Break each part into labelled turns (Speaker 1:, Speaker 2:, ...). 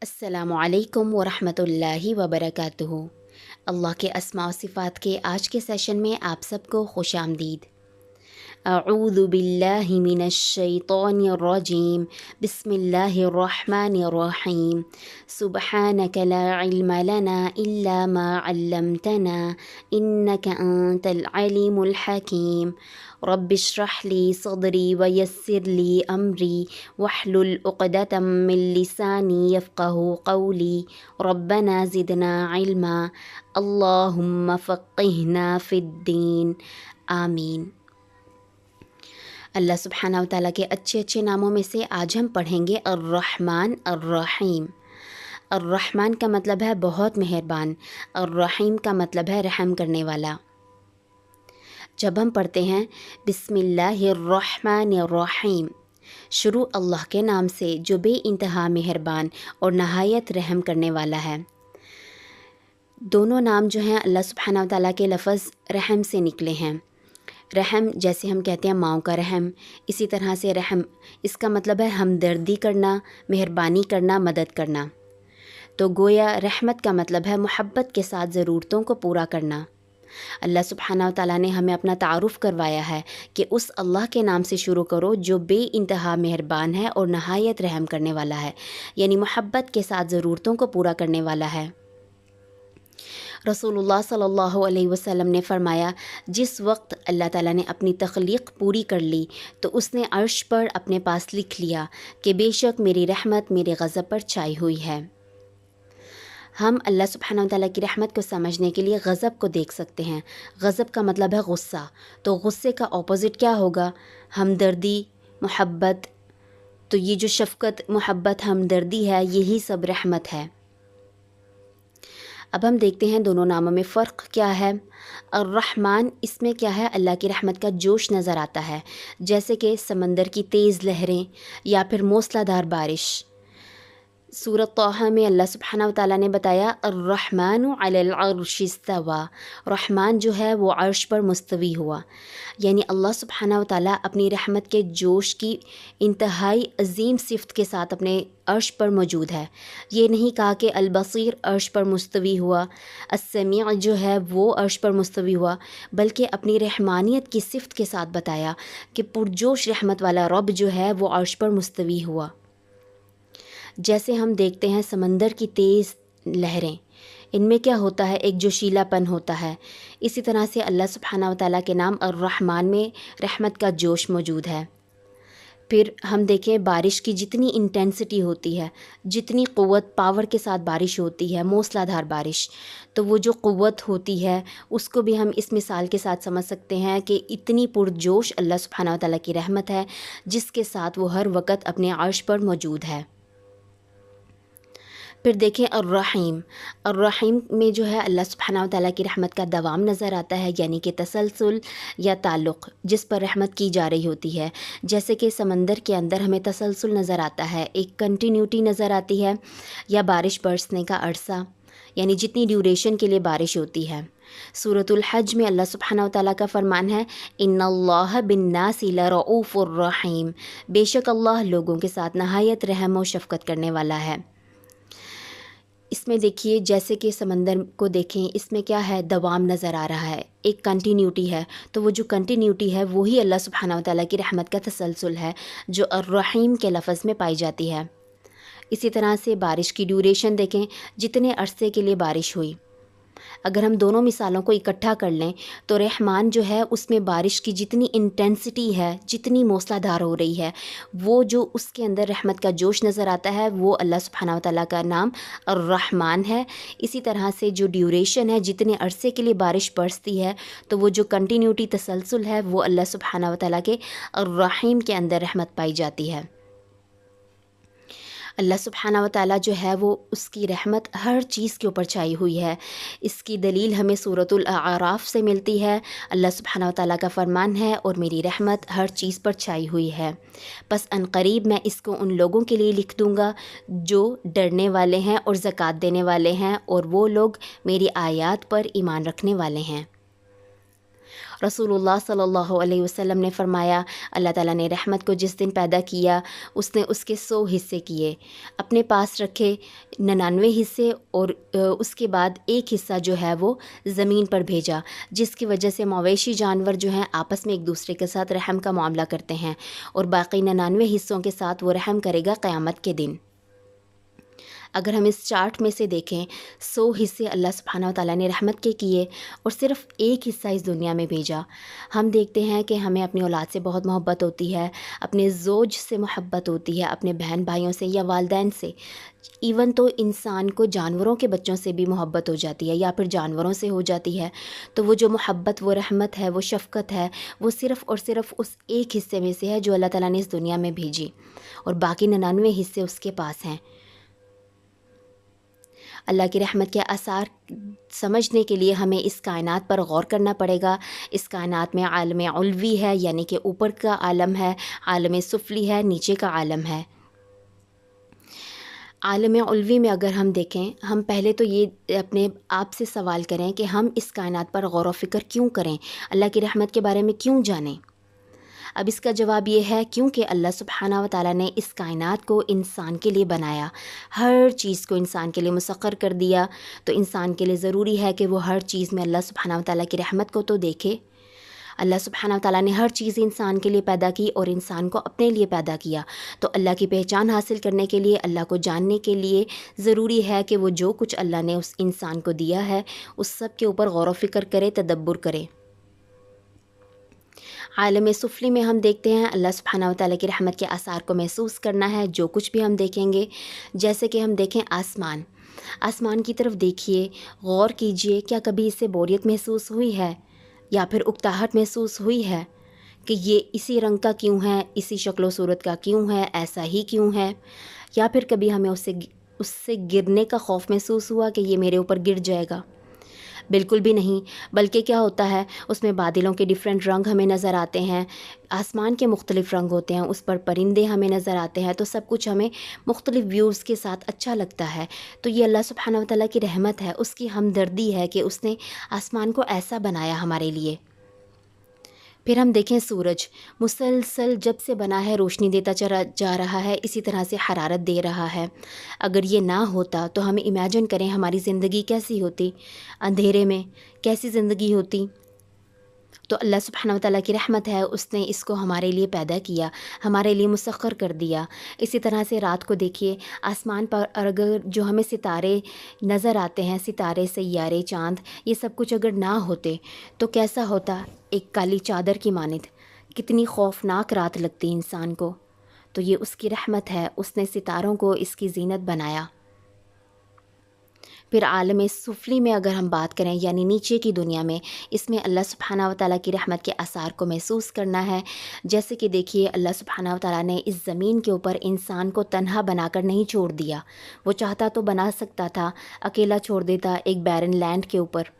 Speaker 1: अस्सलामु अलैकुम वरहमतुल्लाहि वबरकातुहू। अल्लाह के अस्मा व सिफ़ात के आज के सेशन में आप सबको खुश आमदीद। अऊज़ु बिल्लाहि मिनश शैतानिर रजीम। बिस्मिल्लाहिर रहमानिर रहीम। सुब्हानक ला इल्म लना इल्ला मा अल्लमतना इन्नका अंतल अलीमुल हकीम। रब्बिश्रह ली सदरी व यस्सिर ली अमरी वहलुल उक़दतम मिन लिसानी यफ़क़हू क़ौली। रब्बना ज़िदना इल्मा। अल्लाहुम्मा फ़क़्हिना फ़िद्दीन। आमीन। अल्लाह सुब्हानहू व तआला के अच्छे अच्छे नामों में से आज हम पढ़ेंगे अर्रहमान अर्रहीम। अर्रहमान का मतलब है बहुत मेहरबान, अर्रहीम का मतलब है रहम करने वाला। जब हम पढ़ते हैं बिस्मिल्लाहिर्रहमानिर्रहीम, शुरू अल्लाह के नाम से जो बेइंतहा मेहरबान और नहायत रहम करने वाला है। दोनों नाम जो हैं अल्लाह सुब्हानहू व तआला के लफ़्ज़ रहम से निकले हैं। रहम जैसे हम कहते हैं माँओं का रहम, इसी तरह से रहम इसका मतलब है हमदर्दी करना, मेहरबानी करना, मदद करना। तो गोया रहमत का मतलब है मोहब्बत के साथ ज़रूरतों को पूरा करना। अल्लाह सुब्हानहू व तआला ने हमें अपना तारुफ़ करवाया है कि उस अल्लाह के नाम से शुरू करो जो बेइंतहा मेहरबान है और नहायत रहम करने वाला है, यानी मोहब्बत के साथ ज़रूरतों को पूरा करने वाला है। रसूलुल्लाह सल्लल्लाहु अलैहि वसल्लम ने फ़रमाया, जिस वक्त अल्लाह ताला ने अपनी तख्लीक़ पूरी कर ली तो उसने अर्श पर अपने पास लिख लिया कि बेशक मेरी रहमत मेरे गज़ब पर छाई हुई है। हम अल्लाह सुब्हानहू व तआला की रहमत को समझने के लिए गज़ब को देख सकते हैं। गज़ब का मतलब है गुस्सा, तो गुस्से का ऑपोज़िट क्या होगा? हमदर्दी, मोहब्बत। तो ये जो शफ़क़त, मोहब्बत, हमदर्दी है, यही सब रहमत है। अब हम देखते हैं दोनों नामों में फ़र्क क्या है। अर्रहमान, इसमें क्या है? अल्लाह की रहमत का जोश नज़र आता है, जैसे कि समंदर की तेज़ लहरें या फिर मूसलाधार बारिश। सूरत तौहा में अल्लाह सुब्हानहू व तआला ने बताया अर्रहमानु अलल अर्शि इस्तवा, रहमान जो है वो अर्श पर मुस्तवी हुआ, यानी अल्लाह सुब्हानहू व तआला अपनी रहमत के जोश की इंतहाई अजीम सिफ़त के साथ अपने अर्श पर मौजूद है। ये नहीं कहा कि अल-बसीर अर्श पर मुस्तवी हुआ, अस-समीअ जो है वो अर्श पर मुस्तवी हुआ, बल्कि अपनी रहमानियत की सिफ़त के साथ बताया कि पुरजोश रहमत वाला रब जो है वो अर्श पर मुस्तवी हुआ। जैसे हम देखते हैं समंदर की तेज़ लहरें, इनमें क्या होता है? एक जोशीलापन होता है। इसी तरह से अल्लाह सुब्हानहू व तआला के नाम अर्रहमान में रहमत का जोश मौजूद है। फिर हम देखें बारिश की जितनी इंटेंसिटी होती है, जितनी क़ुव्वत पावर के साथ बारिश होती है, मूसलाधार बारिश, तो वो जो क़ुव्वत होती है उसको भी हम इस मिसाल के साथ समझ सकते हैं कि इतनी पुरजोश अल्लाह सुब्हानहू व तआला की रहमत है जिसके साथ वो हर वक़्त अपने अर्श पर मौजूद है। फिर देखें अर्रहीम, अर्रहीम में जो है अल्लाह सुब्हानहू व तआला की रहमत का दवाम नज़र आता है, यानी कि तसलसल या ताल्लुक़ जिस पर रहमत की जा रही होती है। जैसे कि समंदर के अंदर हमें तसलसल नज़र आता है, एक कंटिन्यूटी नज़र आती है, या बारिश बरसने का अरसा, यानी जितनी ड्यूरेशन के लिए बारिश होती है। सूरतुल हज में अल्लाह सुब्हानहू व तआला का फ़रमान है इन्नल्लाह बिन्नासि लरऊफ़ुर रहीम, बेशक अल्लाह लोगों के साथ नहायत रहम और शफ़क़त करने वाला है। इसमें देखिए जैसे कि समंदर को देखें, इसमें क्या है? दवाम नज़र आ रहा है, एक कंटिन्यूटी है। तो वो जो कंटिन्यूटी है वही अल्लाह सुब्हानहू व तआला की रहमत का तसलसल है जो अर्रहीम के लफ़्ज़ में पाई जाती है। इसी तरह से बारिश की ड्यूरेशन देखें, जितने अरसे के लिए बारिश हुई, अगर हम दोनों मिसालों को इकट्ठा कर लें तो रहमान जो है उसमें बारिश की जितनी इंटेंसिटी है, जितनी मूसलाधार हो रही है, वो जो उसके अंदर रहमत का जोश नज़र आता है वो अल्लाह सुब्हानहू व तआला का नाम अर्रहमान है। इसी तरह से जो ड्यूरेशन है, जितने अरसे के लिए बारिश बरसती है, तो वो जो कंटिन्यूटी तसलसल है वो अल्लाह सुब्हानहू व तआला के अर्रहीम के अंदर रहमत पाई जाती है। अल्लाह सुब्हानहू व तआला जो है वो उसकी रहमत हर चीज़ के ऊपर छाई हुई है। इसकी दलील हमें सूरतुल आराफ से मिलती है। अल्लाह सुब्हानहू व तआला का फ़रमान है और मेरी रहमत हर चीज़ पर छाई हुई है, बस अनक़रीब मैं इसको उन लोगों के लिए लिख दूँगा जो डरने वाले हैं और ज़कात देने वाले हैं, और वो लोग मेरी आयात पर ईमान रखने वाले हैं। रसूलुल्लाह सल्लल्लाहु अलैहि वसल्लम ने फरमाया, अल्लाह ताला ने रहमत को जिस दिन पैदा किया उसने उसके 100 हिस्से किए, अपने पास रखे 99 हिस्से और उसके बाद एक हिस्सा जो है वो ज़मीन पर भेजा, जिसकी वजह से मवेशी जानवर जो हैं आपस में एक दूसरे के साथ रहम का मामला करते हैं और बाकी 99 हिस्सों के साथ वो रहम करेगा क़यामत के दिन। अगर हम इस चार्ट में से देखें, 100 हिस्से अल्लाह सुब्हानहू व तआला ने रहमत के किए और सिर्फ़ एक हिस्सा इस दुनिया में भेजा। हम देखते हैं कि हमें अपनी औलाद से बहुत मोहब्बत होती है, अपने ज़ोज से मोहब्बत होती है, अपने बहन भाइयों से या वालदैन से। इवन तो इंसान को जानवरों के बच्चों से भी मोहब्बत हो जाती है या फिर जानवरों से हो जाती है। तो वो जो मोहब्बत, वो रहमत है, वो शफ़क़त है, वो सिर्फ़ और सिर्फ़ उस एक हिस्से में से है जो अल्लाह ताला ने इस दुनिया में भेजी और बाकी 99 हिस्से उसके पास हैं। अल्लाह की रहमत के आसार समझने के लिए हमें इस कायनात पर गौर करना पड़ेगा। इस कायनात में आलम उल्वी है, यानी कि ऊपर का आलम है, आलम सुफली है, नीचे का आलम है। आलम उल्वी में अगर हम देखें, हम पहले तो ये अपने आप से सवाल करें कि हम इस कायनात पर गौर व फ़िक्र क्यों करें, अल्लाह की रहमत के बारे में क्यों जानें। अब इसका जवाब ये है क्योंकि अल्लाह सुब्हानहू व तआला ने इस कायनात को इंसान के लिए बनाया, हर चीज़ को इंसान के लिए मुसख्खर कर दिया। तो इंसान के लिए ज़रूरी है कि वो हर चीज़ में अल्लाह सुब्हानहू व तआला की रहमत को तो देखे। अल्लाह सुब्हानहू व तआला ने हर चीज़ इंसान के लिए पैदा की और इंसान को अपने लिए पैदा किया। तो अल्लाह की पहचान हासिल करने के लिए, अल्लाह को जानने के लिए ज़रूरी है कि वो जो कुछ अल्लाह ने उस इंसान को दिया है उस सब के ऊपर गौर व फ़िक्र करे, तदब्बुर करे। आलम सुफली में हम देखते हैं अल्लाह सुब्हानहू व तआला की रहमत के आसार को महसूस करना है जो कुछ भी हम देखेंगे। जैसे कि हम देखें आसमान, आसमान की तरफ देखिए, गौर कीजिए, क्या कभी इससे बोरियत महसूस हुई है या फिर उकताहट महसूस हुई है कि ये इसी रंग का क्यों है, इसी शक्ल सूरत का क्यों है, ऐसा ही क्यों है। या फिर कभी हमें उससे गिरने का खौफ महसूस हुआ कि ये मेरे ऊपर गिर जाएगा। बिल्कुल भी नहीं, बल्कि क्या होता है, उसमें बादलों के डिफरेंट रंग हमें नज़र आते हैं, आसमान के मुख्तलिफ़ रंग होते हैं, उस पर परिंदे हमें नज़र आते हैं। तो सब कुछ हमें मुख्तलिफ़ व्यूज़ के साथ अच्छा लगता है। तो ये अल्लाह सुब्हानहू व तआला की रहमत है, उसकी हमदर्दी है कि उसने आसमान को ऐसा बनाया हमारे लिए। फिर हम देखें सूरज, मुसलसल जब से बना है रोशनी देता चला जा रहा है, इसी तरह से हरारत दे रहा है। अगर ये ना होता तो हम इमेजिन करें हमारी ज़िंदगी कैसी होती, अंधेरे में कैसी ज़िंदगी होती। तो अल्लाह सुब्हानहू व तआला की रहमत है, उसने इसको हमारे लिए पैदा किया, हमारे लिए मुसख्खर कर दिया। इसी तरह से रात को देखिए, आसमान पर अगर जो हमें सितारे नज़र आते हैं, सितारे, सैयारे, चाँद, ये सब कुछ अगर ना होते तो कैसा होता, एक काली चादर की मानिंद। कितनी खौफनाक रात लगती इंसान को। तो ये उसकी रहमत है, उसने सितारों को इसकी ज़ीनत बनाया। फिर आलम सुफली में अगर हम बात करें, यानी नीचे की दुनिया में, इसमें अल्लाह सुब्हानहू व तआला की रहमत के आसार को महसूस करना है। जैसे कि देखिए, अल्लाह सुब्हानहू व तआला ने इस ज़मीन के ऊपर इंसान को तन्हा बनाकर नहीं छोड़ दिया। वो चाहता तो बना सकता था, अकेला छोड़ देता एक बैरन लैंड के ऊपर,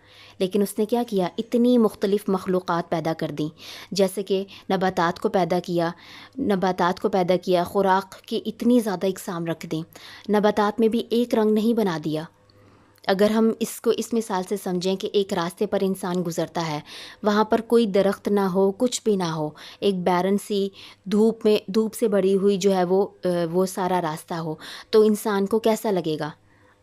Speaker 1: लेकिन उसने क्या किया, इतनी मुख्तलिफ़ मखलूक़ात पैदा कर दी। जैसे कि नबातात को पैदा किया, खुराक की इतनी ज़्यादा इकसाम रख दी, नबातात में भी एक रंग नहीं बना दिया। अगर हम इसको इस मिसाल से समझें कि एक रास्ते पर इंसान गुज़रता है, वहाँ पर कोई दरख्त ना हो, कुछ भी ना हो, एक बैरन सी धूप से भरी हुई जो है वो सारा रास्ता हो, तो इंसान को कैसा लगेगा,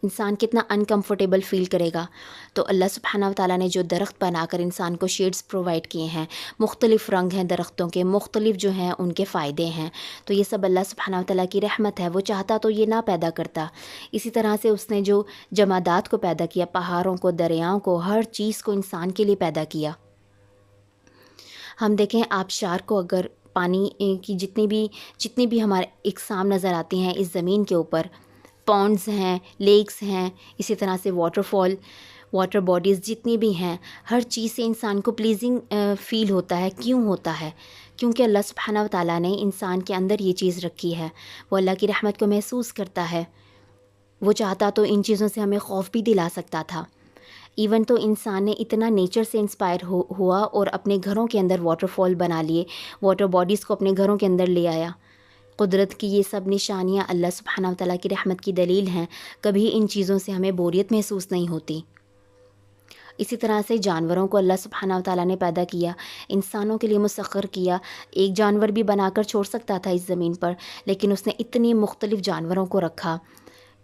Speaker 1: इंसान कितना अनकंफर्टेबल फ़ील करेगा। तो अल्लाह सुब्हानहू व तआला ने जो दरख्त बनाकर इंसान को शेड्स प्रोवाइड किए हैं, मुख्तलिफ़ रंग हैं दरख्तों के, मुख्तलिफ़ जो हैं उनके फ़ायदे हैं। तो ये सब अल्लाह सुब्हानहू व तआला की रहमत है। वो चाहता तो ये ना पैदा करता। इसी तरह से उसने जो जमादात को पैदा किया, पहाड़ों को, दरियाओं को, हर चीज़ को इंसान के लिए पैदा किया। हम देखें आबशार को, अगर पानी की जितनी भी हमारे इकसाम नज़र आती हैं इस ज़मीन के ऊपर, पॉन्ड्स हैं, लेक्स हैं, इसी तरह से वाटरफॉल, वाटर बॉडीज़ जितनी भी हैं, हर चीज़ से इंसान को प्लीज़िंग फ़ील होता है। क्यों होता है? क्योंकि अल्लाह सुब्हानहू व तआला ने इंसान के अंदर ये चीज़ रखी है। वो अल्लाह की रहमत को महसूस करता है। वो चाहता तो इन चीज़ों से हमें खौफ भी दिला सकता था। इवन तो इंसान ने इतना नेचर से इंस्पायर हुआ और अपने घरों के अंदर वाटरफॉल बना लिए, वाटर बॉडीज़ को अपने घरों के अंदर ले आया। कुदरत की ये सब निशानियाँ अल्लाह सुब्हानहू व तआला की रहमत की दलील हैं। कभी इन चीज़ों से हमें बोरियत महसूस नहीं होती। इसी तरह से जानवरों को अल्लाह सुब्हानहू व तआला ने पैदा किया, इंसानों के लिए मुसख्खर किया। एक जानवर भी बनाकर छोड़ सकता था इस ज़मीन पर, लेकिन उसने इतनी मुख्तलिफ़ जानवरों को रखा।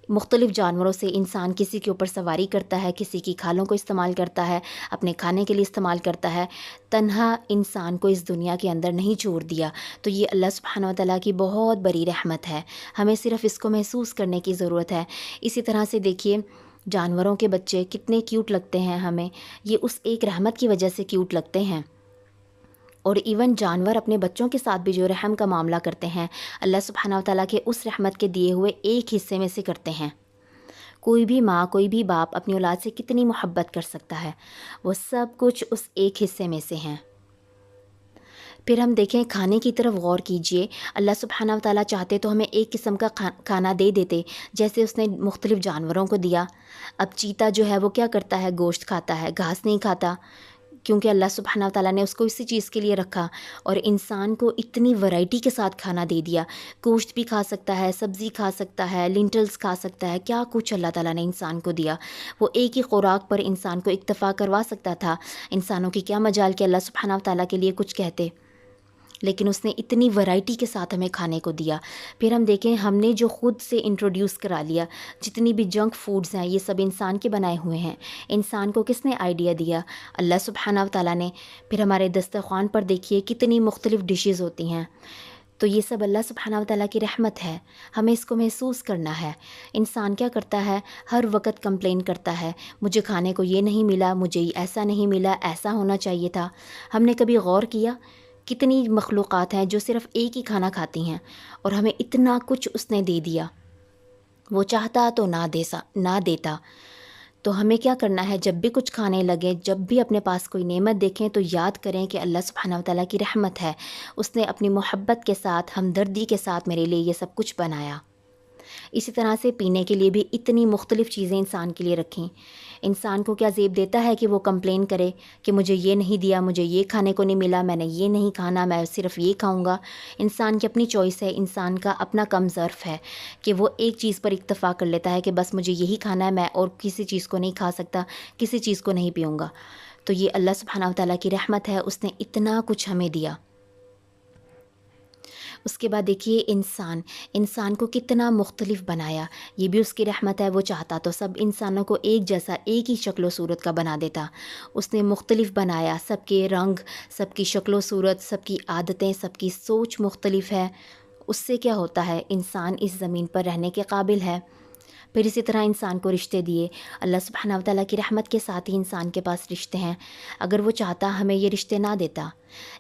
Speaker 1: मुख्तलिफ़ जानवरों से इंसान किसी के ऊपर सवारी करता है, किसी की खालों को इस्तेमाल करता है, अपने खाने के लिए इस्तेमाल करता है। तन्हा इंसान को इस दुनिया के अंदर नहीं छोड़ दिया। तो ये अल्लाह सुब्हानहू व तआला की बहुत बड़ी रहमत है, हमें सिर्फ़ इसको महसूस करने की ज़रूरत है। इसी तरह से देखिए, जानवरों के बच्चे कितने क्यूट लगते हैं हमें, ये उस एक रहमत की वजह से क्यूट लगते हैं। और इवन जानवर अपने बच्चों के साथ भी जो रहम का मामला करते हैं, अल्लाह सुब्हानहू व तआला के उस रहमत के दिए हुए एक हिस्से में से करते हैं। कोई भी माँ, कोई भी बाप अपनी औलाद से कितनी मोहब्बत कर सकता है, वो सब कुछ उस एक हिस्से में से हैं। फिर हम देखें, खाने की तरफ गौर कीजिए। अल्लाह सुब्हानहू व तआला चाहते तो हमें एक किस्म का खाना दे देते, जैसे उसने मुख्तलिफ़ जानवरों को दिया। अब चीता जो है वो क्या करता है, गोश्त खाता है, घास नहीं खाता, क्योंकि अल्लाह सुब्हानहू व तआला ने उसको इसी चीज़ के लिए रखा। और इंसान को इतनी वैरायटी के साथ खाना दे दिया, गोश्त भी खा सकता है, सब्ज़ी खा सकता है, लिंटल्स खा सकता है, क्या कुछ अल्लाह ताला ने इंसान को दिया। वो एक ही खुराक पर इंसान को इक्तफ़ा करवा सकता था। इंसानों की क्या मजाल कि अल्लाह सुब्हानहू व तआला के लिए कुछ कहते, लेकिन उसने इतनी वैरायटी के साथ हमें खाने को दिया। फिर हम देखें, हमने जो ख़ुद से इंट्रोड्यूस करा लिया, जितनी भी जंक फूड्स हैं, ये सब इंसान के बनाए हुए हैं। इंसान को किसने आइडिया दिया? अल्लाह सुब्हानहू व तआला ने। फिर हमारे दस्तरख़्वान पर देखिए कितनी मुख्तलिफ़ डिशेज़ होती हैं। तो ये सब अल्लाह सुब्हानहू व तआला की रहमत है, हमें इसको महसूस करना है। इंसान क्या करता है, हर वक्त कंप्लेन करता है, मुझे खाने को ये नहीं मिला, मुझे ऐसा नहीं मिला, ऐसा होना चाहिए था। हमने कभी गौर किया, कितनी मखलूक़ात हैं जो सिर्फ़ एक ही खाना खाती हैं, और हमें इतना कुछ उसने दे दिया। वो चाहता तो ना देता। तो हमें क्या करना है, जब भी कुछ खाने लगे, जब भी अपने पास कोई नेमत देखें, तो याद करें कि अल्लाह सुब्हानहू व तआला की रहमत है, उसने अपनी मोहब्बत के साथ, हमदर्दी के साथ मेरे लिए ये सब कुछ बनाया। इसी तरह से पीने के लिए भी इतनी मुख्तलिफ़ चीज़ें इंसान के लिए रखी। इंसान को क्या ज़ेब देता है कि वो कंप्लेन करे कि मुझे ये नहीं दिया, मुझे ये खाने को नहीं मिला, मैंने ये नहीं खाना, मैं सिर्फ़ ये खाऊंगा। इंसान की अपनी चॉइस है, इंसान का अपना कम ज़र्फ़ है कि वो एक चीज़ पर इक्तफ़ा कर लेता है कि बस मुझे यही खाना है, मैं और किसी चीज़ को नहीं खा सकता, किसी चीज़ को नहीं पीऊँगा। तो ये अल्लाह सुब्हानहू व तआला की रहमत है, उसने इतना कुछ हमें दिया। उसके बाद देखिए, इंसान को कितना मुख्तलिफ़ बनाया, ये भी उसकी रहमत है। वो चाहता तो सब इंसानों को एक जैसा, एक ही शक्ल व सूरत का बना देता। उसने मुख्तलिफ़ बनाया, सबके रंग, सबकी शक्ल व सूरत, सबकी आदतें, सबकी सोच मुख्तलिफ़ है। उससे क्या होता है, इंसान इस ज़मीन पर रहने के काबिल है। फिर इसी तरह इंसान को रिश्ते दिए। अल्लाह सुब्हानहू व तआला की रहमत के साथ ही इंसान के पास रिश्ते हैं। अगर वो चाहता हमें ये रिश्ते ना देता।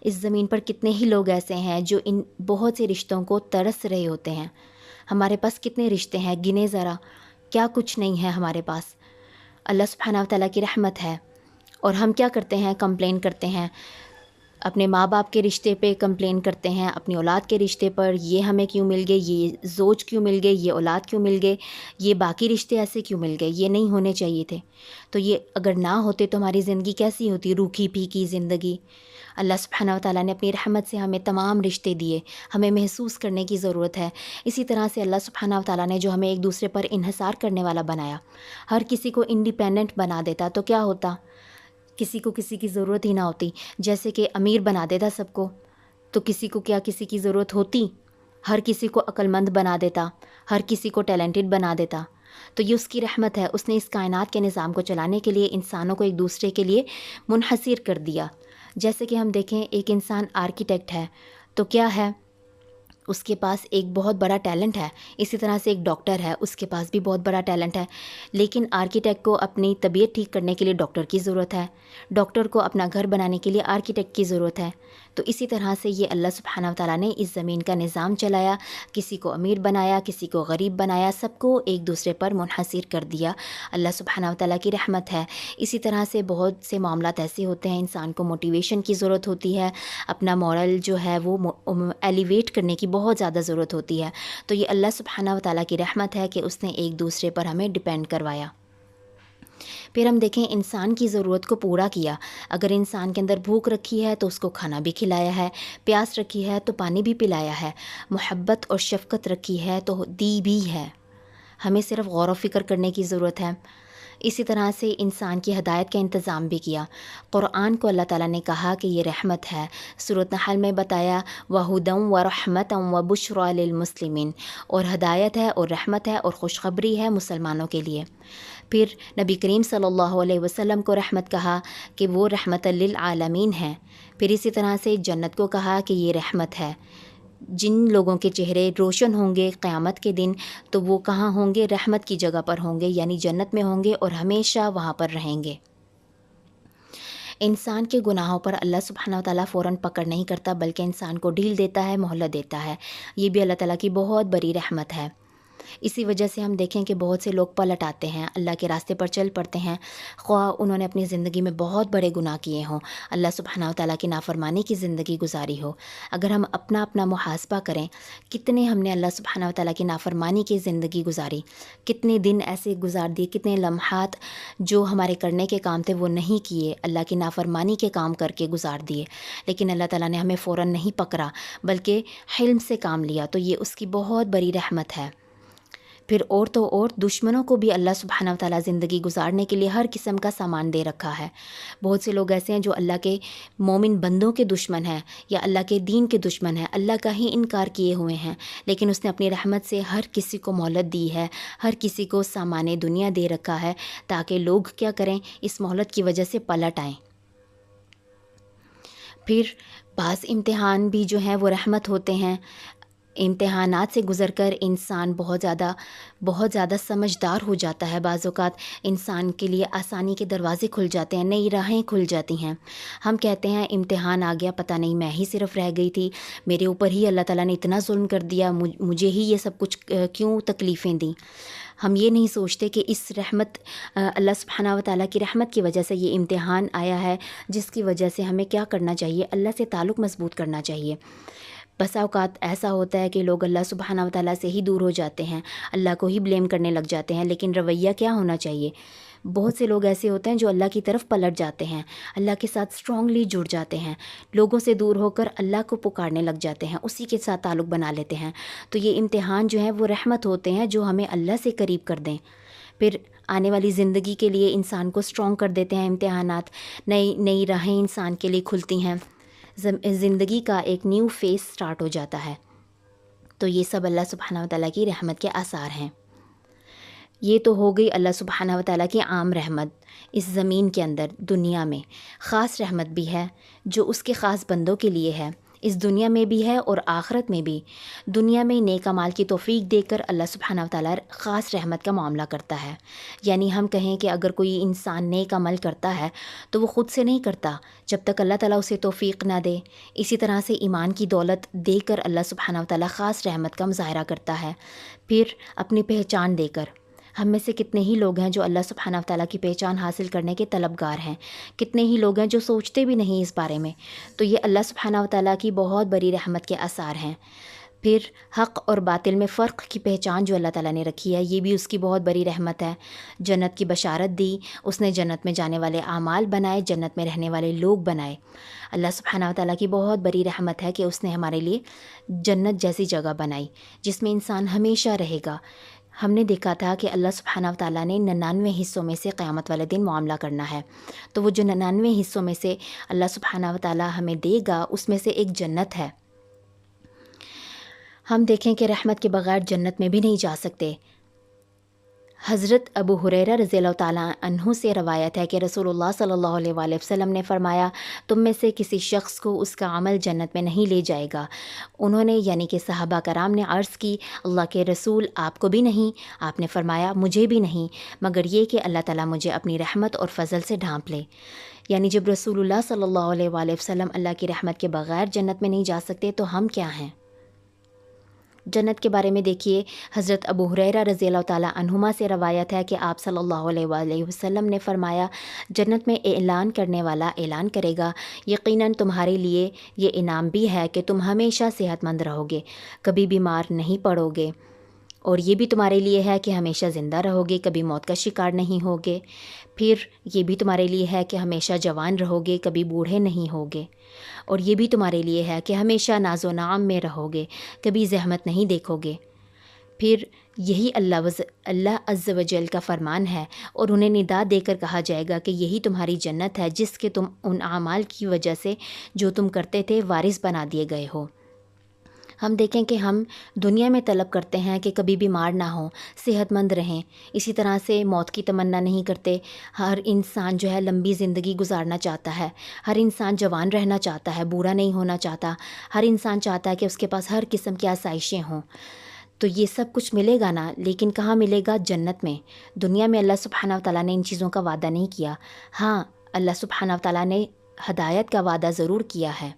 Speaker 1: इस ज़मीन पर कितने ही लोग ऐसे हैं जो इन बहुत से रिश्तों को तरस रहे होते हैं। हमारे पास कितने रिश्ते हैं, गिने ज़रा, क्या कुछ नहीं है हमारे पास। अल्लाह सुब्हानहू व तआला की रहमत है। और हम क्या करते हैं, कंप्लेन करते हैं, अपने माँ बाप के रिश्ते पे कंप्लेन करते हैं, अपनी औलाद के रिश्ते पर, ये हमें क्यों मिल गए, ये ज़ोज क्यों मिल गए, ये औलाद क्यों मिल गए, ये बाकी रिश्ते ऐसे क्यों मिल गए, ये नहीं होने चाहिए थे। तो ये अगर ना होते तो हमारी ज़िंदगी कैसी होती, रूखी फीकी ज़िंदगी। अल्लाह सुब्हानहू व तआला ने अपनी रहमत से हमें तमाम रिश्ते दिए, हमें महसूस करने की ज़रूरत है। इसी तरह से अल्लाह सुब्हानहू व तआला ने जो हमें एक दूसरे पर इन्हिसार करने वाला बनाया, हर किसी को इंडिपेंडेंट बना देता, तो क्या होता, किसी को किसी की ज़रूरत ही ना होती। जैसे कि अमीर बना देता सबको, तो किसी को क्या किसी की ज़रूरत होती। हर किसी को अक्लमंद बना देता, हर किसी को टैलेंटेड बना देता। तो ये उसकी रहमत है, उसने इस कायनात के निज़ाम को चलाने के लिए इंसानों को एक दूसरे के लिए मुनहसिर कर दिया। जैसे कि हम देखें, एक इंसान आर्किटेक्ट है, तो क्या है, उसके पास एक बहुत बड़ा टैलेंट है। इसी तरह से एक डॉक्टर है, उसके पास भी बहुत बड़ा टैलेंट है। लेकिन आर्किटेक्ट को अपनी तबीयत ठीक करने के लिए डॉक्टर की ज़रूरत है, डॉक्टर को अपना घर बनाने के लिए आर्किटेक्ट की ज़रूरत है। तो इसी तरह से ये अल्लाह सुब्हानहू व तआला ने इस ज़मीन का निज़ाम चलाया, किसी को अमीर बनाया, किसी को गरीब बनाया, सबको एक दूसरे पर मुनहसिर कर दिया। अल्लाह सुब्हानहू व तआला की रहमत है। इसी तरह से बहुत से मामलात ऐसे होते हैं, इंसान को मोटिवेशन की ज़रूरत होती है, अपना मॉरल जो है वो एलिवेट करने की बहुत ज़्यादा ज़रूरत होती है। तो ये अल्लाह सुब्हानहू व तआला की रहमत है कि उसने एक दूसरे पर हमें डिपेंड करवाया। फिर हम देखें, इंसान की ज़रूरत को पूरा किया। अगर इंसान के अंदर भूख रखी है तो उसको खाना भी खिलाया है, प्यास रखी है तो पानी भी पिलाया है, मोहब्बत और शफ़क़त रखी है तो दी भी है। हमें सिर्फ़ गौर व फ़िक्र करने की ज़रूरत है। इसी तरह से इंसान की हदायत का इंतज़ाम भी किया। क़ुरआन को अल्लाह ताला ने कहा कि ये रहमत है। सूरत नहल में बताया वहुदम व रहमतम व बुशरा लिल मुस्लिमीन, और हदायत है और रहमत है और खुशखबरी है मुसलमानों के लिए। फिर नबी करीम सल्लल्लाहु अलैहि वसल्लम को रहमत कहा कि वो रहमतल लिल आलमीन है। फिर इसी तरह से जन्नत को कहा कि ये रहमत है। जिन लोगों के चेहरे रोशन होंगे क़यामत के दिन, तो वो कहाँ होंगे? रहमत की जगह पर होंगे, यानी जन्नत में होंगे और हमेशा वहाँ पर रहेंगे। इंसान के गुनाहों पर अल्लाह सुब्हानहू व तआला फ़ौरन पकड़ नहीं करता, बल्कि इंसान को ढील देता है, मोहलत देता है। ये भी अल्लाह ताला की बहुत बड़ी रहमत है। इसी वजह से हम देखें कि बहुत से लोग पलट आते हैं, अल्लाह के रास्ते पर चल पड़ते हैं, ख्वाह उन्होंने अपनी ज़िंदगी में बहुत बड़े गुनाह किए हों, अल्लाह सुब्हानहू व तआला की नाफरमानी की ज़िंदगी गुजारी हो। अगर हम अपना अपना मुहासबा करें, कितने हमने अल्लाह सुब्हानहू व तआला की नाफरमानी की ज़िंदगी गुजारी, कितने दिन ऐसे गुजार दिए, कितने लम्हात जो हमारे करने के काम थे वो नहीं किए, अल्लाह की नाफरमानी के काम करके गुजार दिए। लेकिन अल्लाह ताला ने हमें फ़ौरन नहीं पकड़ा, बल्कि हिल्म से काम लिया, तो ये उसकी बहुत बड़ी रहमत है। फिर और तो और दुश्मनों को भी अल्लाह सुब्हानहू व तआला ज़िंदगी गुजारने के लिए हर किस्म का सामान दे रखा है। बहुत से लोग ऐसे हैं जो अल्लाह के मोमिन बंदों के दुश्मन हैं या अल्लाह के दीन के दुश्मन हैं, अल्लाह का ही इनकार किए हुए हैं, लेकिन उसने अपनी रहमत से हर किसी को मोहलत दी है, हर किसी को सामान दुनिया दे रखा है, ताकि लोग क्या करें? इस मोहलत की वजह से पलट आएँ। फिर बाज़ इम्तिहान भी जो हैं वो रहमत होते हैं। इम्तिहानात से गुज़र कर इंसान बहुत ज़्यादा समझदार हो जाता है। बाज़ औक़ात इंसान के लिए आसानी के दरवाज़े खुल जाते हैं, नई राहें खुल जाती हैं। हम कहते हैं इम्तिहान आ गया, पता नहीं मैं ही सिर्फ़ रह गई थी, मेरे ऊपर ही अल्लाह ताला ने इतना ज़ुल्म कर दिया, मुझे ही ये सब कुछ क्यों तकलीफ़ें दी। हम ये नहीं सोचते कि इस रहमत अल्लाह सुब्हानहू व तआला की रहमत की वजह से ये इम्तिहान आया है, जिसकी वजह से हमें क्या करना चाहिए? अल्लाह से ताल्लुक़ मज़बूत करना चाहिए। बसा औक़ात ऐसा होता है कि लोग अल्लाह सुब्हानहू व तआला से ही दूर हो जाते हैं, अल्लाह को ही ब्लेम करने लग जाते हैं, लेकिन रवैया क्या होना चाहिए? बहुत से लोग ऐसे होते हैं जो अल्लाह की तरफ पलट जाते हैं, अल्लाह के साथ स्ट्रॉन्गली जुड़ जाते हैं, लोगों से दूर होकर अल्लाह को पुकारने लग जाते हैं, उसी के साथ ताल्लुक़ बना लेते हैं। तो ये इम्तिहान जो है वो रहमत होते हैं जो हमें अल्लाह से करीब कर दें। फिर आने वाली ज़िंदगी के लिए इंसान को स्ट्रॉन्ग कर देते हैं इम्तिहानात, नई नई राहें इंसान के लिए खुलती हैं, ज़िंदगी का एक न्यू फेज़ स्टार्ट हो जाता है। तो ये सब अल्लाह सुब्हानहू व तआला की रहमत के आसार हैं। ये तो हो गई अल्लाह सुब्हानहू व तआला की आम रहमत। इस ज़मीन के अंदर दुनिया में ख़ास रहमत भी है जो उसके ख़ास बंदों के लिए है, इस दुनिया में भी है और आखिरत में भी। दुनिया में नेक अमाल की तौफ़ीक देकर अल्लाह सुब्हानहू व तआला ख़ास रहमत का मामला करता है। यानी हम कहें कि अगर कोई इंसान नेक अमल करता है तो वो ख़ुद से नहीं करता, जब तक अल्लाह ताला उसे तौफ़ीक ना दे। इसी तरह से ईमान की दौलत देकर अल्लाह सुब्हानहू व तआला ख़ास रहमत का मुज़ाहरा करता है। फिर अपनी पहचान देकर, हम में से कितने ही लोग हैं जो अल्लाह सुब्हानहू व तआला की पहचान हासिल करने के तलबगार हैं, कितने ही लोग हैं जो सोचते भी नहीं इस बारे में। तो ये अल्लाह सुब्हानहू व तआला की बहुत बड़ी रहमत के आसार हैं। फिर हक़ और बातिल में फ़र्क की पहचान जो अल्लाह ताला ने रखी है, ये भी उसकी बहुत बड़ी रहमत है। जन्नत की बशारत दी, उसने जन्नत में जाने वाले आमाल बनाए, जन्नत में रहने वाले लोग बनाए। अल्लाह सुब्हानहू व तआला की बहुत बड़ी रहमत है कि उसने हमारे लिए जन्नत जैसी जगह बनाई जिसमें इंसान हमेशा रहेगा। हमने देखा था कि अल्लाह सुब्हानहू व तआला ने 99 हिस्सों में से क़यामत वाले दिन मामला करना है, तो वो जो 99 हिस्सों में से अल्लाह सुब्हानहू व तआला हमें देगा, उसमें से एक जन्नत है। हम देखें कि रहमत के बग़ैर जन्नत में भी नहीं जा सकते। हज़रत अबू हुरैरा रज़ियल्लाहु ताला अन्हु से रवायत है कि रसूलुल्लाह सल्लल्लाहु अलैहि वसल्लम ने फ़रमाया, तुम में से किसी शख्स को उसका अमल जन्नत में नहीं ले जाएगा। उन्होंने यानी कि सहाबा कराम ने अर्ज़ की, अल्लाह के रसूल, आपको भी नहीं? आपने फ़रमाया, मुझे भी नहीं, मगर ये कि अल्लाह ताला मुझे अपनी रहमत और फ़ज़ल से ढाँप ले। यानी जब रसूलुल्लाह सल्लल्लाहु अलैहि वसल्लम अल्लाह की रहमत के बग़ैर जन्नत में नहीं जा सकते, तो हम क्या हैं? जन्नत के बारे में देखिए, हज़रत अबू हुरैरा रज़ियल्लाहु ताला अन्हुमा से रवायत है कि आप सल्लल्लाहु अलैहि वसल्लम ने फ़रमाया, जन्नत में ऐलान करने वाला ऐलान करेगा, यकीनन तुम्हारे लिए ये इनाम भी है कि तुम हमेशा सेहतमंद रहोगे, कभी बीमार नहीं पड़ोगे, और ये भी तुम्हारे लिए है कि हमेशा ज़िंदा रहोगे, कभी मौत का शिकार नहीं होगे। फिर ये भी तुम्हारे लिए है कि हमेशा जवान रहोगे, कभी बूढ़े नहीं होगे, और ये भी तुम्हारे लिए है कि हमेशा नाज़ो नाम में रहोगे, कभी ज़हमत नहीं देखोगे। फिर یہی اللہ عز و جل کا فرمان ہے، اور انہیں ندا دے کر کہا جائے گا کہ یہی تمہاری جنت ہے جس کے تم ان اعمال کی وجہ سے جو تم کرتے تھے وارث بنا دیے گئے ہو۔ ہم دیکھیں کہ ہم دنیا میں طلب کرتے ہیں کہ کبھی بیمار نہ ہوں، صحت مند رہیں، اسی طرح سے موت کی تمنا نہیں کرتے۔ ہر انسان جو ہے لمبی زندگی گزارنا چاہتا ہے، ہر انسان جوان رہنا چاہتا ہے، بوڑھا نہیں ہونا چاہتا، ہر انسان چاہتا ہے کہ اس کے پاس ہر قسم کی آسائشیں ہوں۔ تو یہ سب کچھ ملے گا نا، لیکن کہاں ملے گا؟ جنت میں۔ دنیا میں اللہ سبحانہ و تعالیٰ نے ان چیزوں کا وعدہ نہیں کیا۔ ہاں، اللہ سبحانہ و تعالیٰ نے ہدایت کا وعدہ ضرور کیا ہے۔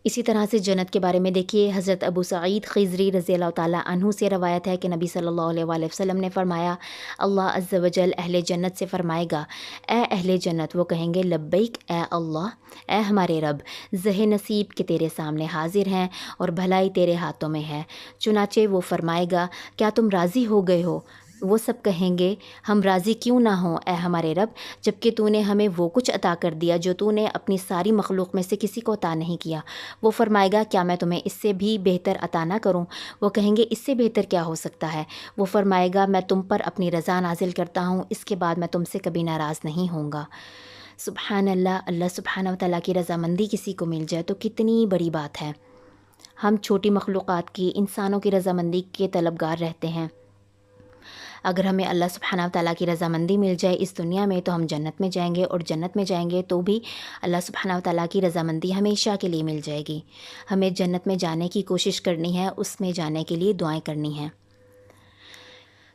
Speaker 1: اسی طرح سے جنت کے بارے میں دیکھیے، حضرت ابو سعید خضری رضی اللہ تعالیٰ عنہ سے روایت ہے کہ نبی صلی اللہ علیہ وآلہ وسلم نے فرمایا، اللہ عز و جل اہل جنت سے فرمائے گا، اے اہل جنت، وہ کہیں گے لبیک اے اللہ، اے ہمارے رب، زہ نصیب کے تیرے سامنے حاضر ہیں اور بھلائی تیرے ہاتھوں میں ہے۔ چنانچہ وہ فرمائے گا، کیا تم راضی ہو گئے ہو؟ وہ سب کہیں گے، ہم راضی کیوں نہ ہوں اے ہمارے رب، جبکہ تو نے ہمیں وہ کچھ عطا کر دیا جو تو نے اپنی ساری مخلوق میں سے کسی کو عطا نہیں کیا۔ وہ فرمائے گا، کیا میں تمہیں اس سے بھی بہتر عطا نہ کروں؟ وہ کہیں گے، اس سے بہتر کیا ہو سکتا ہے؟ وہ فرمائے گا، میں تم پر اپنی رضا نازل کرتا ہوں، اس کے بعد میں تم سے کبھی ناراض نہیں ہوں گا۔ سبحان اللہ، اللہ سبحانہ و تعالیٰ کی رضامندی کسی کو مل جائے تو کتنی بڑی بات ہے۔ ہم چھوٹی مخلوقات کی، انسانوں کی رضامندی کے طلبگار رہتے ہیں۔ اگر ہمیں اللہ سبحانہ و تعالیٰ کی رضامندی مل جائے اس دنیا میں تو ہم جنت میں جائیں گے، اور جنت میں جائیں گے تو بھی اللہ سبحانہ و تعالیٰ کی رضامندی ہمیشہ کے لیے مل جائے گی۔ ہمیں جنت میں جانے کی کوشش کرنی ہے، اس میں جانے کے لیے دعائیں کرنی ہیں۔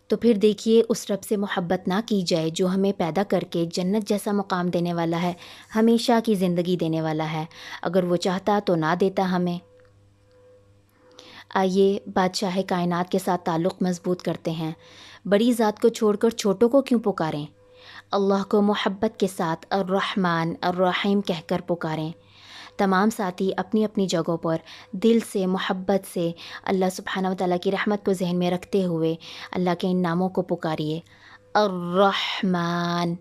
Speaker 1: تو پھر دیکھیے، اس رب سے محبت نہ کی جائے جو ہمیں پیدا کر کے جنت جیسا مقام دینے والا ہے، ہمیشہ کی زندگی دینے والا ہے۔ اگر وہ چاہتا تو نہ دیتا ہمیں۔ آئیے بادشاہ کائنات کے ساتھ تعلق مضبوط کرتے ہیں۔ بڑی ذات کو چھوڑ کر چھوٹوں کو کیوں پکاریں؟ اللہ کو محبت کے ساتھ الرحمن الرحیم کہہ کر پکاریں۔ تمام ساتھی اپنی اپنی جگہوں پر دل سے، محبت سے اللہ سبحانہ و تعالیٰ کی رحمت کو ذہن میں رکھتے ہوئے اللہ کے ان ناموں کو پکاریے: الرحمن،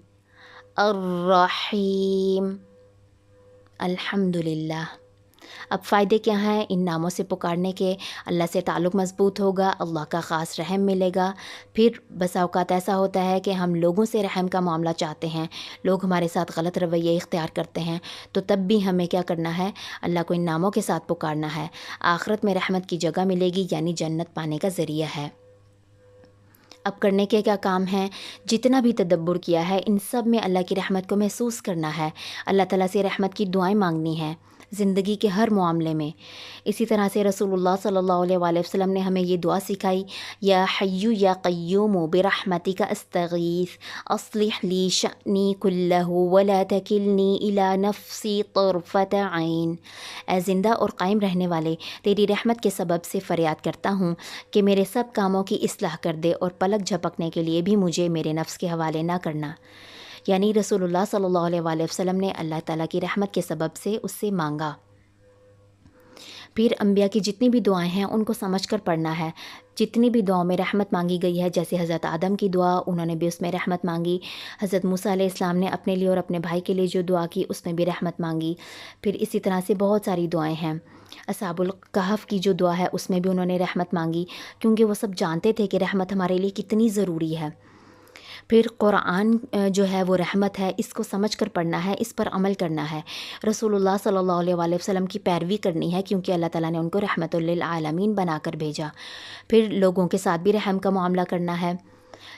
Speaker 1: الرحیم، الحمدللہ۔ اب فائدے کیا ہیں ان ناموں سے پکارنے کے؟ اللہ سے تعلق مضبوط ہوگا، اللہ کا خاص رحم ملے گا۔ پھر بسا اوقات ایسا ہوتا ہے کہ ہم لوگوں سے رحم کا معاملہ چاہتے ہیں، لوگ ہمارے ساتھ غلط رویے اختیار کرتے ہیں، تو تب بھی ہمیں کیا کرنا ہے؟ اللہ کو ان ناموں کے ساتھ پکارنا ہے۔ آخرت میں رحمت کی جگہ ملے گی، یعنی جنت پانے کا ذریعہ ہے۔ اب کرنے کے کیا کام ہیں؟ جتنا بھی تدبر کیا ہے ان سب میں اللہ کی رحمت کو محسوس کرنا ہے، اللہ تعالیٰ سے رحمت کی دعائیں مانگنی ہیں زندگی کے ہر معاملے میں۔ اسی طرح سے رسول اللہ صلی اللہ علیہ وآلہ وسلم نے ہمیں یہ دعا سکھائی: یا حیو یا قیوم برحمتک استغیث اصلح لی شأنی کلہ ولا تکلنی الی نفسی طرفۃ عین۔ اے زندہ اور قائم رہنے والے، تیری رحمت کے سبب سے فریاد کرتا ہوں کہ میرے سب کاموں کی اصلاح کر دے، اور پلک جھپکنے کے لیے بھی مجھے میرے نفس کے حوالے نہ کرنا۔ یعنی رسول اللہ صلی اللہ علیہ وآلہ وسلم نے اللہ تعالیٰ کی رحمت کے سبب سے اس سے مانگا۔ پھر انبیاء کی جتنی بھی دعائیں ہیں ان کو سمجھ کر پڑھنا ہے۔ جتنی بھی دعاؤں میں رحمت مانگی گئی ہے، جیسے حضرت آدم کی دعا، انہوں نے بھی اس میں رحمت مانگی۔ حضرت موسیٰ علیہ السلام نے اپنے لیے اور اپنے بھائی کے لیے جو دعا کی اس میں بھی رحمت مانگی۔ پھر اسی طرح سے بہت ساری دعائیں ہیں۔ اصحاب الکہف کی جو دعا ہے اس میں بھی انہوں نے رحمت مانگی، کیونکہ وہ سب جانتے تھے کہ رحمت ہمارے لیے کتنی ضروری ہے۔ پھر قرآن جو ہے وہ رحمت ہے، اس کو سمجھ کر پڑھنا ہے، اس پر عمل کرنا ہے، رسول اللہ صلی اللہ علیہ وآلہ وسلم کی پیروی کرنی ہے، کیونکہ اللہ تعالیٰ نے ان کو رحمت للعالمین بنا کر بھیجا۔ پھر لوگوں کے ساتھ بھی رحم کا معاملہ کرنا ہے،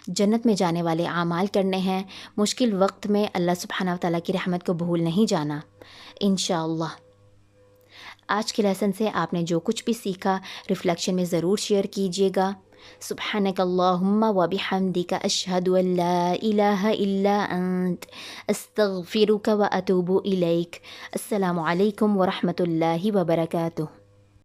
Speaker 1: جنت میں جانے والے اعمال کرنے ہیں، مشکل وقت میں اللہ سبحانہ و تعالیٰ کی رحمت کو بھول نہیں جانا انشاءاللہ۔ آج کے لیسن سے آپ نے جو کچھ بھی سیکھا ریفلیکشن میں ضرور شیئر کیجیے گا۔ سبحانک اللہم و بحمدک اشہد ان لا الہ الا انت استغفرک و اتوب الیک۔ السلام علیکم ورحمۃ اللہ وبرکاتہ۔